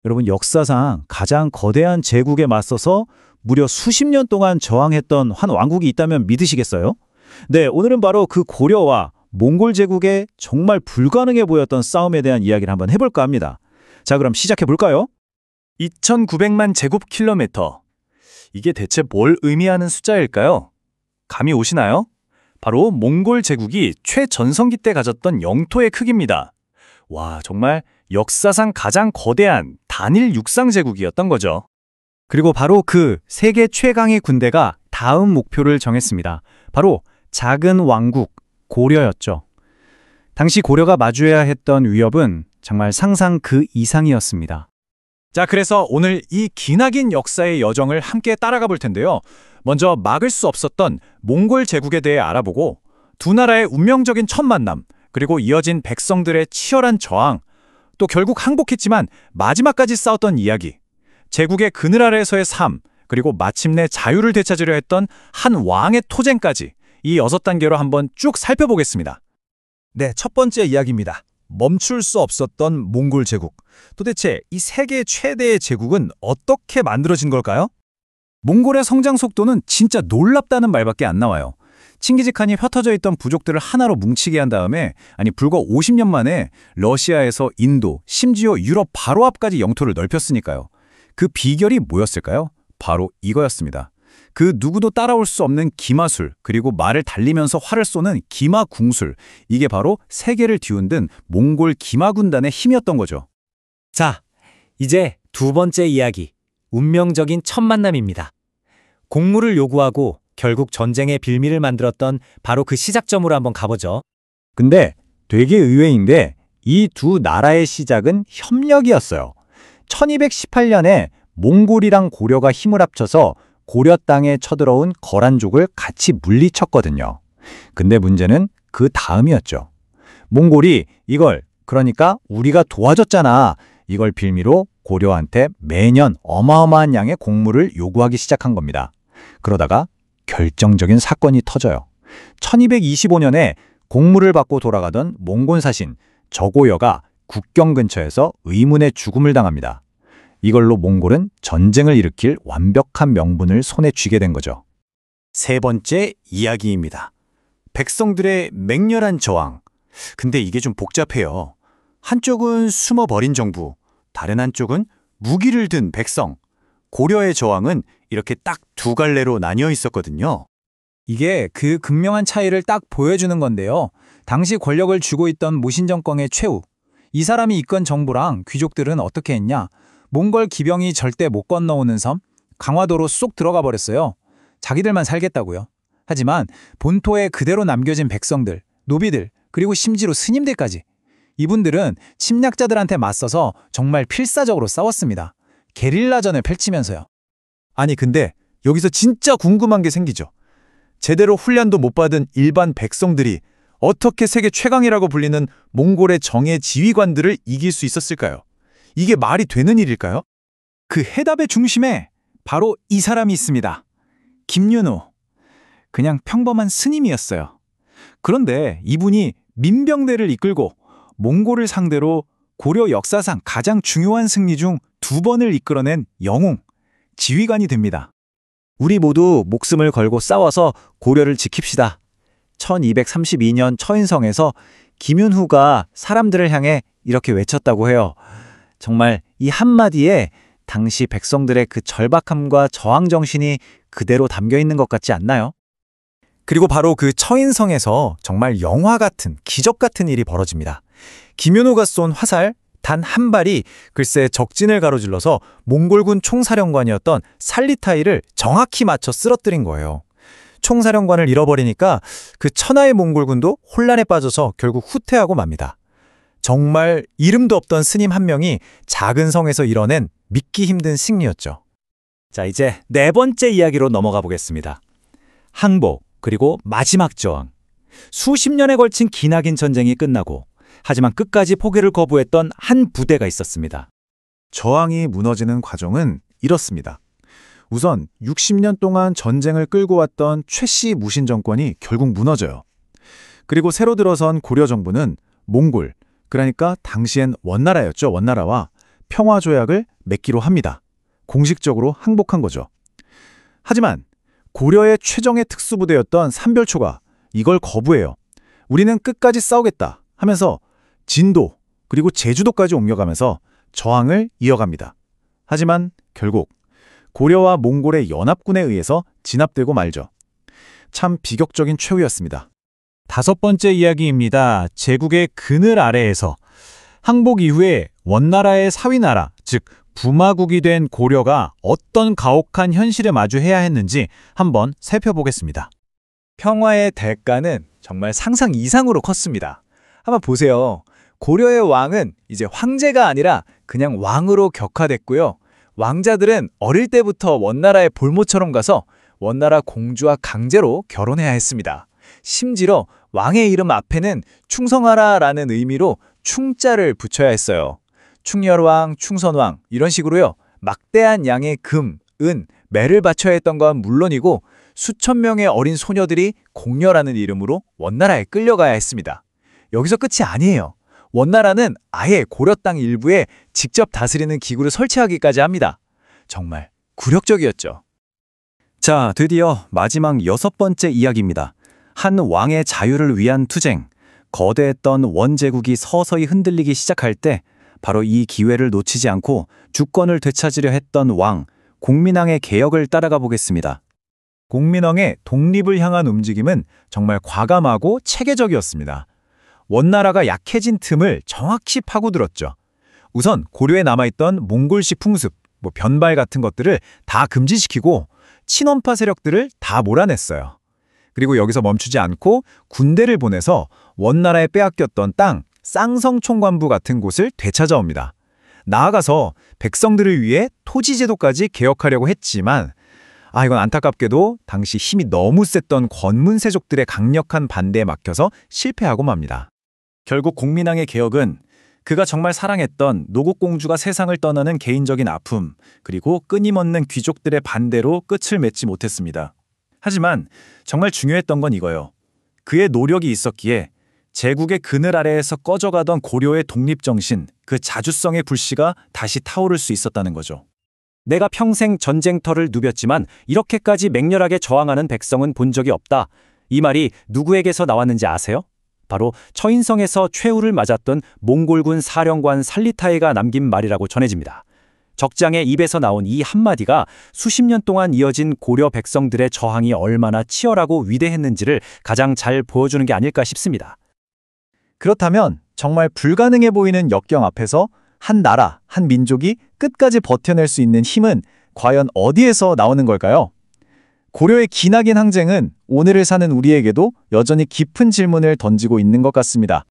여러분, 역사상 가장 거대한 제국에 맞서서 무려 수십 년 동안 저항했던 한 왕국이 있다면 믿으시겠어요? 네, 오늘은 바로 그 고려와 몽골 제국의 정말 불가능해 보였던 싸움에 대한 이야기를 한번 해볼까 합니다. 자, 그럼 시작해 볼까요? 2,900만 제곱킬로미터. 이게 대체 뭘 의미하는 숫자일까요? 감이 오시나요? 바로 몽골 제국이 최전성기 때 가졌던 영토의 크기입니다. 와, 정말 역사상 가장 거대한 단일 육상 제국이었던 거죠. 그리고 바로 그 세계 최강의 군대가 다음 목표를 정했습니다. 바로 작은 왕국 고려였죠. 당시 고려가 마주해야 했던 위협은 정말 상상 그 이상이었습니다. 자, 그래서 오늘 이 기나긴 역사의 여정을 함께 따라가 볼 텐데요. 먼저 막을 수 없었던 몽골 제국에 대해 알아보고 두 나라의 운명적인 첫 만남, 그리고 이어진 백성들의 치열한 저항, 또 결국 항복했지만 마지막까지 싸웠던 이야기, 제국의 그늘 아래에서의 삶, 그리고 마침내 자유를 되찾으려 했던 한 왕의 토쟁까지 이 6단계로 한번 쭉 살펴보겠습니다. 네, 첫 번째 이야기입니다. 멈출 수 없었던 몽골 제국. 도대체 이 세계 최대의 제국은 어떻게 만들어진 걸까요? 몽골의 성장 속도는 진짜 놀랍다는 말밖에 안 나와요. 칭기즈칸이 흩어져 있던 부족들을 하나로 뭉치게 한 다음에 불과 50년 만에 러시아에서 인도, 심지어 유럽 바로 앞까지 영토를 넓혔으니까요. 그 비결이 뭐였을까요? 바로 이거였습니다. 그 누구도 따라올 수 없는 기마술, 그리고 말을 달리면서 활을 쏘는 기마궁술, 이게 바로 세계를 뒤흔든 몽골 기마군단의 힘이었던 거죠. 자, 이제 두 번째 이야기, 운명적인 첫 만남입니다. 공물을 요구하고 결국 전쟁의 빌미를 만들었던 바로 그 시작점으로 한번 가보죠. 근데 되게 의외인데 이 두 나라의 시작은 협력이었어요. 1218년에 몽골이랑 고려가 힘을 합쳐서 고려 땅에 쳐들어온 거란족을 같이 물리쳤거든요. 근데 문제는 그 다음이었죠. 몽골이 이걸, 그러니까 우리가 도와줬잖아, 이걸 빌미로 고려한테 매년 어마어마한 양의 공물을 요구하기 시작한 겁니다. 그러다가 결정적인 사건이 터져요. 1225년에 공물을 받고 돌아가던 몽골 사신 저고여가 국경 근처에서 의문의 죽음을 당합니다. 이걸로 몽골은 전쟁을 일으킬 완벽한 명분을 손에 쥐게 된 거죠. 세 번째 이야기입니다. 백성들의 맹렬한 저항. 근데 이게 좀 복잡해요. 한쪽은 숨어버린 정부, 다른 한쪽은 무기를 든 백성. 고려의 저항은 이렇게 딱 두 갈래로 나뉘어 있었거든요. 이게 그 극명한 차이를 딱 보여주는 건데요. 당시 권력을 쥐고 있던 무신정권의 최후. 이 사람이 이끈 정부랑 귀족들은 어떻게 했냐? 몽골 기병이 절대 못 건너오는 섬, 강화도로 쏙 들어가 버렸어요. 자기들만 살겠다고요. 하지만 본토에 그대로 남겨진 백성들, 노비들, 그리고 심지어 스님들까지. 이분들은 침략자들한테 맞서서 정말 필사적으로 싸웠습니다. 게릴라전을 펼치면서요. 아니 근데 여기서 진짜 궁금한 게 생기죠. 제대로 훈련도 못 받은 일반 백성들이 어떻게 세계 최강이라고 불리는 몽골의 정예 지휘관들을 이길 수 있었을까요? 이게 말이 되는 일일까요? 그 해답의 중심에 바로 이 사람이 있습니다. 김윤호. 그냥 평범한 스님이었어요. 그런데 이분이 민병대를 이끌고 몽골을 상대로 고려 역사상 가장 중요한 승리 중 2번을 이끌어낸 영웅, 지휘관이 됩니다. 우리 모두 목숨을 걸고 싸워서 고려를 지킵시다. 1232년 처인성에서 김윤후가 사람들을 향해 이렇게 외쳤다고 해요. 정말 이 한마디에 당시 백성들의 그 절박함과 저항 정신이 그대로 담겨 있는 것 같지 않나요? 그리고 바로 그 처인성에서 정말 영화 같은, 기적 같은 일이 벌어집니다. 김윤호가 쏜 화살 단 한 발이 글쎄 적진을 가로질러서 몽골군 총사령관이었던 살리타이를 정확히 맞춰 쓰러뜨린 거예요. 총사령관을 잃어버리니까 그 천하의 몽골군도 혼란에 빠져서 결국 후퇴하고 맙니다. 정말 이름도 없던 스님 한 명이 작은 성에서 이뤄낸 믿기 힘든 승리였죠. 자, 이제 네 번째 이야기로 넘어가 보겠습니다. 항복, 그리고 마지막 저항. 수십 년에 걸친 기나긴 전쟁이 끝나고 하지만 끝까지 포기를 거부했던 한 부대가 있었습니다. 저항이 무너지는 과정은 이렇습니다. 우선 60년 동안 전쟁을 끌고 왔던 최씨 무신 정권이 결국 무너져요. 그리고 새로 들어선 고려 정부는 몽골, 그러니까 당시엔 원나라였죠. 원나라와 평화조약을 맺기로 합니다. 공식적으로 항복한 거죠. 하지만 고려의 최정예 특수부대였던 삼별초가 이걸 거부해요. 우리는 끝까지 싸우겠다 하면서 진도 그리고 제주도까지 옮겨가면서 저항을 이어갑니다. 하지만 결국 고려와 몽골의 연합군에 의해서 진압되고 말죠. 참 비격적인 최후였습니다. 5번째 이야기입니다. 제국의 그늘 아래에서 항복 이후에 원나라의 사위나라, 즉 부마국이 된 고려가 어떤 가혹한 현실에 마주해야 했는지 한번 살펴보겠습니다. 평화의 대가는 정말 상상 이상으로 컸습니다. 한번 보세요. 고려의 왕은 이제 황제가 아니라 그냥 왕으로 격화됐고요. 왕자들은 어릴 때부터 원나라의 볼모처럼 가서 원나라 공주와 강제로 결혼해야 했습니다. 심지어 왕의 이름 앞에는 충성하라라는 의미로 충자를 붙여야 했어요. 충렬왕, 충선왕 이런 식으로요. 막대한 양의 금, 은, 매를 바쳐야 했던 건 물론이고 수천 명의 어린 소녀들이 공녀라는 이름으로 원나라에 끌려가야 했습니다. 여기서 끝이 아니에요. 원나라는 아예 고려 땅 일부에 직접 다스리는 기구를 설치하기까지 합니다. 정말 굴욕적이었죠. 자, 드디어 마지막 6번째 이야기입니다. 한 왕의 자유를 위한 투쟁. 거대했던 원제국이 서서히 흔들리기 시작할 때 바로 이 기회를 놓치지 않고 주권을 되찾으려 했던 왕, 공민왕의 개혁을 따라가 보겠습니다. 공민왕의 독립을 향한 움직임은 정말 과감하고 체계적이었습니다. 원나라가 약해진 틈을 정확히 파고들었죠. 우선 고려에 남아있던 몽골식 풍습, 변발 같은 것들을 다 금지시키고 친원파 세력들을 다 몰아냈어요. 그리고 여기서 멈추지 않고 군대를 보내서 원나라에 빼앗겼던 땅, 쌍성 총관부 같은 곳을 되찾아옵니다. 나아가서 백성들을 위해 토지 제도까지 개혁하려고 했지만 이건 안타깝게도 당시 힘이 너무 셌던 권문세족들의 강력한 반대에 막혀서 실패하고 맙니다. 결국 공민왕의 개혁은 그가 정말 사랑했던 노국공주가 세상을 떠나는 개인적인 아픔, 그리고 끊임없는 귀족들의 반대로 끝을 맺지 못했습니다. 하지만 정말 중요했던 건 이거예요. 그의 노력이 있었기에 제국의 그늘 아래에서 꺼져가던 고려의 독립정신, 그 자주성의 불씨가 다시 타오를 수 있었다는 거죠. 내가 평생 전쟁터를 누볐지만 이렇게까지 맹렬하게 저항하는 백성은 본 적이 없다. 이 말이 누구에게서 나왔는지 아세요? 바로 처인성에서 최후를 맞았던 몽골군 사령관 살리타이가 남긴 말이라고 전해집니다. 적장의 입에서 나온 이 한마디가 수십 년 동안 이어진 고려 백성들의 저항이 얼마나 치열하고 위대했는지를 가장 잘 보여주는 게 아닐까 싶습니다. 그렇다면 정말 불가능해 보이는 역경 앞에서 한 나라, 한 민족이 끝까지 버텨낼 수 있는 힘은 과연 어디에서 나오는 걸까요? 고려의 기나긴 항쟁은 오늘을 사는 우리에게도 여전히 깊은 질문을 던지고 있는 것 같습니다.